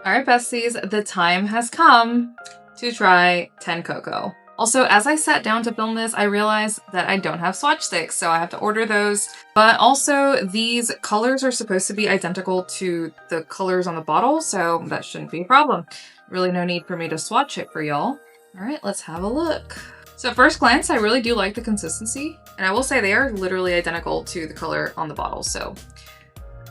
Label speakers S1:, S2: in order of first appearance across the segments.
S1: All right, besties, the time has come to try Tencoco. Also, as I sat down to film this, I realized that I don't have swatch sticks, so I have to order those. But also, these colors are supposed to be identical to the colors on the bottle, so that shouldn't be a problem. Really no need for me to swatch it for y'all. All right, let's have a look. So at first glance, I really do like the consistency, and I will say they are literally identical to the color on the bottle, so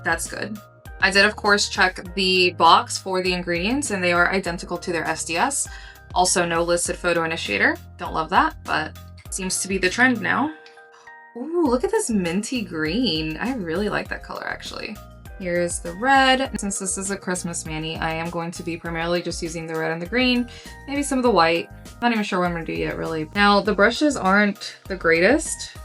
S1: that's good. I did, of course, check the box for the ingredients, and they are identical to their SDS. Also, no listed photo initiator. Don't love that, but seems to be the trend now. Ooh, look at this minty green. I really like that color, actually. Here's the red. Since this is a Christmas mani, I am going to be primarily just using the red and the green, maybe some of the white. Not even sure what I'm gonna do yet, really. Now, the brushes aren't the greatest.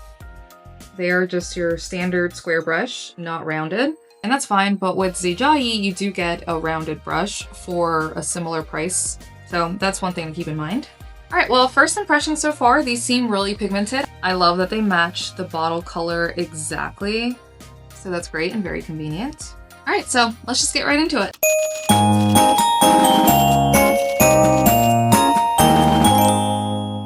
S1: They are just your standard square brush, not rounded. And that's fine, but with Xeijayi, you do get a rounded brush for a similar price. So that's one thing to keep in mind. All right, well, first impression so far, these seem really pigmented. I love that they match the bottle color exactly. So that's great and very convenient. All right, so let's just get right into it.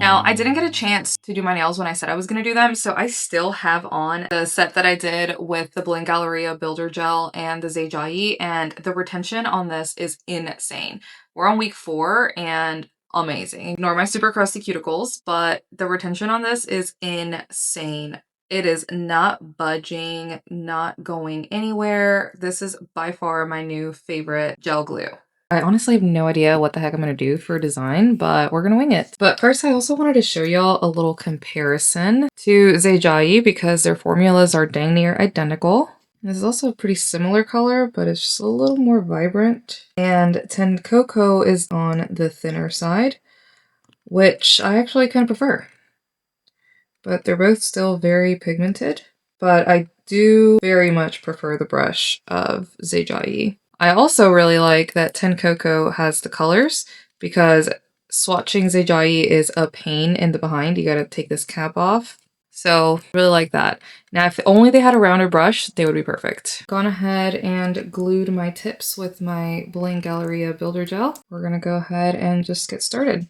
S1: Now, I didn't get a chance to do my nails when I said I was gonna do them, so I still have on the set that I did with the Bling Galleria Builder Gel and the Xeijayi, and the retention on this is insane. We're on week 4 and amazing. Ignore my super crusty cuticles, but the retention on this is insane. It is not budging, not going anywhere. This is by far my new favorite gel glue. I honestly have no idea what the heck I'm going to do for design, but we're going to wing it. But first, I also wanted to show y'all a little comparison to Xeijayi because their formulas are dang near identical. This is also a pretty similar color, but it's just a little more vibrant. And Tencoco is on the thinner side, which I actually kind of prefer. But they're both still very pigmented, but I do very much prefer the brush of Xeijayi. I also really like that Tencoco has the colors because swatching Xeijayi is a pain in the behind. You gotta take this cap off. So really like that. Now, if only they had a rounder brush, they would be perfect. Gone ahead and glued my tips with my Bling Galleria Builder Gel. We're gonna go ahead and just get started.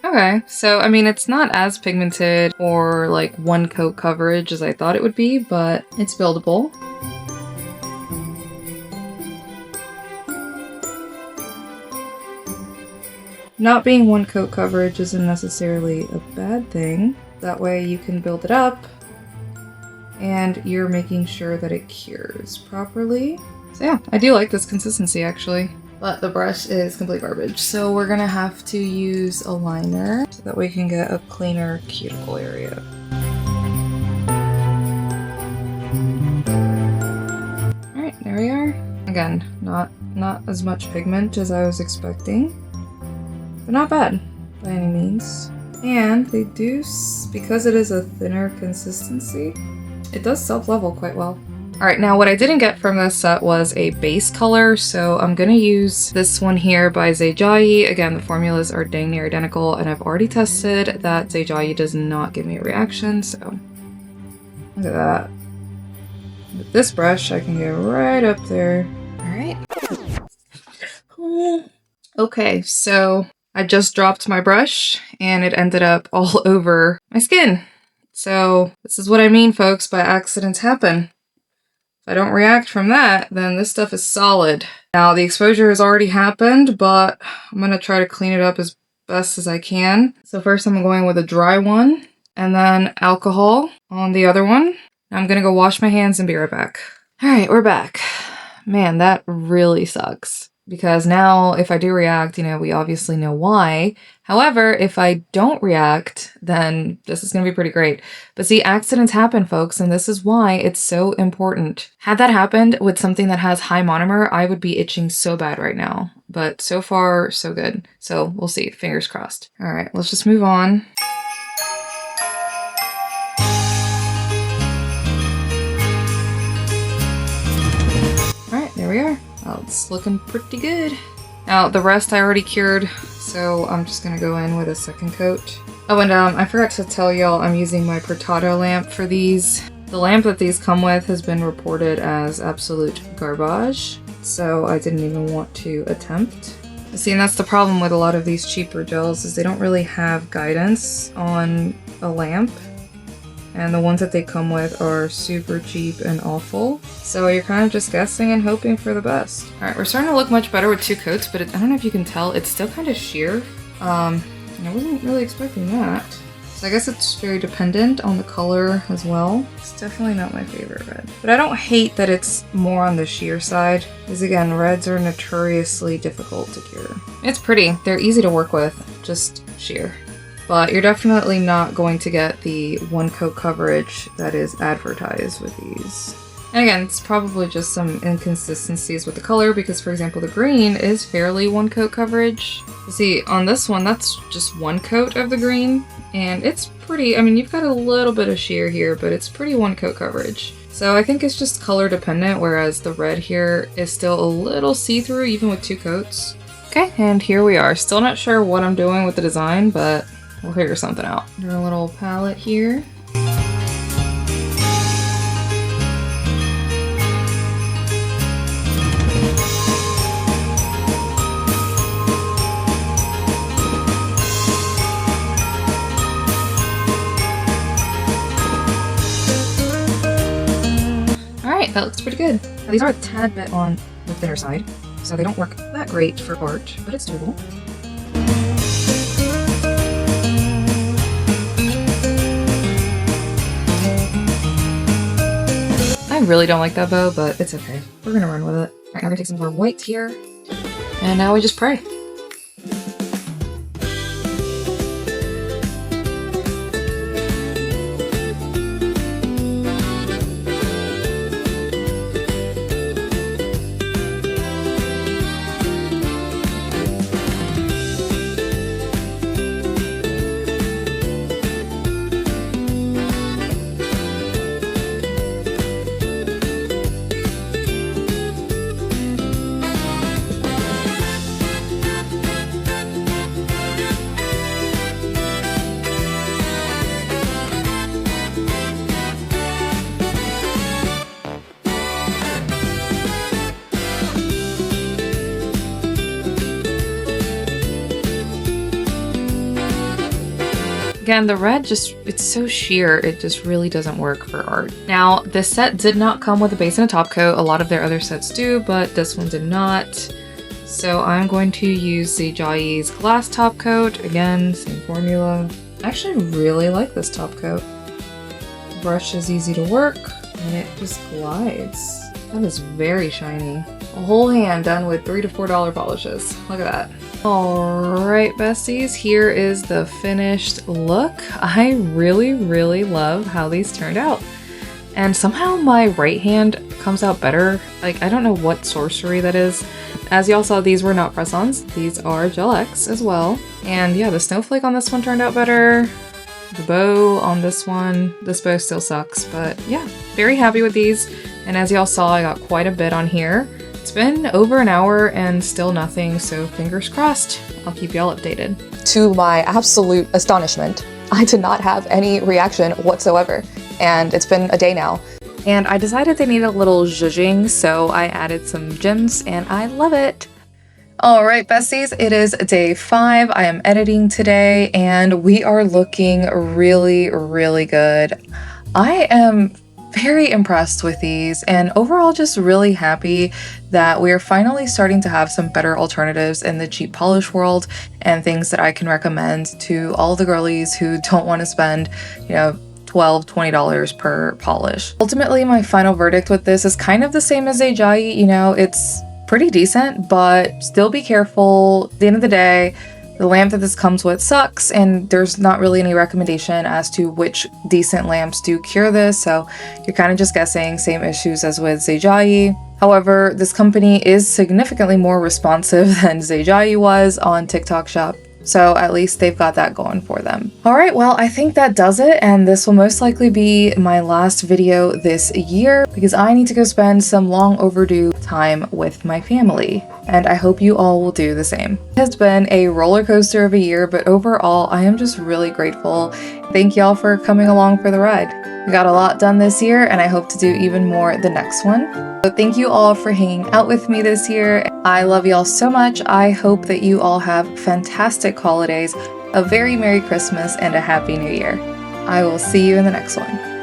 S1: Okay, so I mean, it's not as pigmented or like one coat coverage as I thought it would be, but it's buildable. Not being one coat coverage isn't necessarily a bad thing. That way you can build it up and you're making sure that it cures properly. So yeah, I do like this consistency actually. But the brush is complete garbage. So we're gonna have to use a liner so that we can get a cleaner cuticle area. All right, there we are. Again, not as much pigment as I was expecting, but not bad by any means. And they do, because it is a thinner consistency, it does self-level quite well. All right, now what I didn't get from this set was a base color, so I'm gonna use this one here by Xeijayi. Again, the formulas are dang near identical, and I've already tested that Xeijayi does not give me a reaction, so look at that. With this brush, I can get right up there. All right. Okay, so I just dropped my brush, and it ended up all over my skin. So this is what I mean, folks, by accidents happen. If I don't react from that, then this stuff is solid. Now, the exposure has already happened, but I'm gonna try to clean it up as best as I can. So first I'm going with a dry one, and then alcohol on the other one. I'm gonna go wash my hands and be right back. All right, we're back. Man, that really sucks. Because now if I do react, you know, we obviously know why. However, if I don't react, then this is gonna be pretty great. But see, accidents happen, folks, and this is why it's so important. Had that happened with something that has high monomer, I would be itching so bad right now. But so far, so good. So we'll see, fingers crossed. All right, let's just move on. All right, there we are. Oh, it's looking pretty good. Now, the rest I already cured, so I'm just gonna go in with a second coat. Oh, and I forgot to tell y'all I'm using my Portato lamp for these. The lamp that these come with has been reported as absolute garbage, so I didn't even want to attempt. See, and that's the problem with a lot of these cheaper gels, is they don't really have guidance on a lamp. And the ones that they come with are super cheap and awful. So you're kind of just guessing and hoping for the best. All right, we're starting to look much better with 2 coats, but I don't know if you can tell, it's still kind of sheer. I wasn't really expecting that. So I guess it's very dependent on the color as well. It's definitely not my favorite red. But I don't hate that it's more on the sheer side, because again, reds are notoriously difficult to cure. It's pretty, they're easy to work with, just sheer. But you're definitely not going to get the 1 coat coverage that is advertised with these. And again, it's probably just some inconsistencies with the color, because for example, the green is fairly 1 coat coverage. See, on this one, that's just 1 coat of the green, and it's pretty, I mean, you've got a little bit of sheer here, but it's pretty 1 coat coverage. So I think it's just color dependent, whereas the red here is still a little see-through, even with 2 coats. Okay, and here we are. Still not sure what I'm doing with the design, but we'll figure something out. Do a little palette here. Alright, that looks pretty good. Now, these are a tad bit on the thinner side, so they don't work that great for art, but it's doable. I really don't like that bow, but it's okay. We're gonna run with it. Alright, I'm gonna take some more white here, and now we just pray. Again, the red just, it's so sheer, it just really doesn't work for art. Now, this set did not come with a base and a top coat. A lot of their other sets do, but this one did not. So I'm going to use Xeijayi's glass top coat. Again, same formula. I actually really like this top coat. The brush is easy to work, and it just glides. That is very shiny. A whole hand done with $3 to $4 polishes. Look at that. Alright, besties, here is the finished look. I really, really love how these turned out. And somehow my right hand comes out better. Like, I don't know what sorcery that is. As y'all saw, these were not press-ons. These are Gel X as well. And yeah, the snowflake on this one turned out better. The bow on this one. This bow still sucks, but yeah, very happy with these. And as y'all saw, I got quite a bit on here. It's been over an hour and still nothing, so fingers crossed. I'll keep y'all updated.
S2: To my absolute astonishment, I did not have any reaction whatsoever, and it's been a day now.
S1: And I decided they needed a little zhuzhing, so I added some gems, and I love it. Alright, besties, it is day 5. I am editing today, and we are looking really, really good. I am very impressed with these, and overall just really happy that we're finally starting to have some better alternatives in the cheap polish world and things that I can recommend to all the girlies who don't want to spend, you know, $12, $20 per polish. Ultimately, my final verdict with this is kind of the same as Xeijayi. You know, it's pretty decent, but still be careful. At the end of the day, the lamp that this comes with sucks, and there's not really any recommendation as to which decent lamps do cure this, so you're kind of just guessing. Same issues as with Xeijayi. However, this company is significantly more responsive than Xeijayi was on TikTok Shop, so at least they've got that going for them. Alright, well, I think that does it, and this will most likely be my last video this year because I need to go spend some long overdue time with my family, and I hope you all will do the same. It has been a roller coaster of a year, but overall I am just really grateful
S2: Thank y'all for coming along for the ride. We got a lot done this year, and I hope to do even more the next one. So thank you all for hanging out with me this year. I love y'all so much. I hope that you all have fantastic holidays, a very Merry Christmas, and a Happy New Year. I will see you in the next one.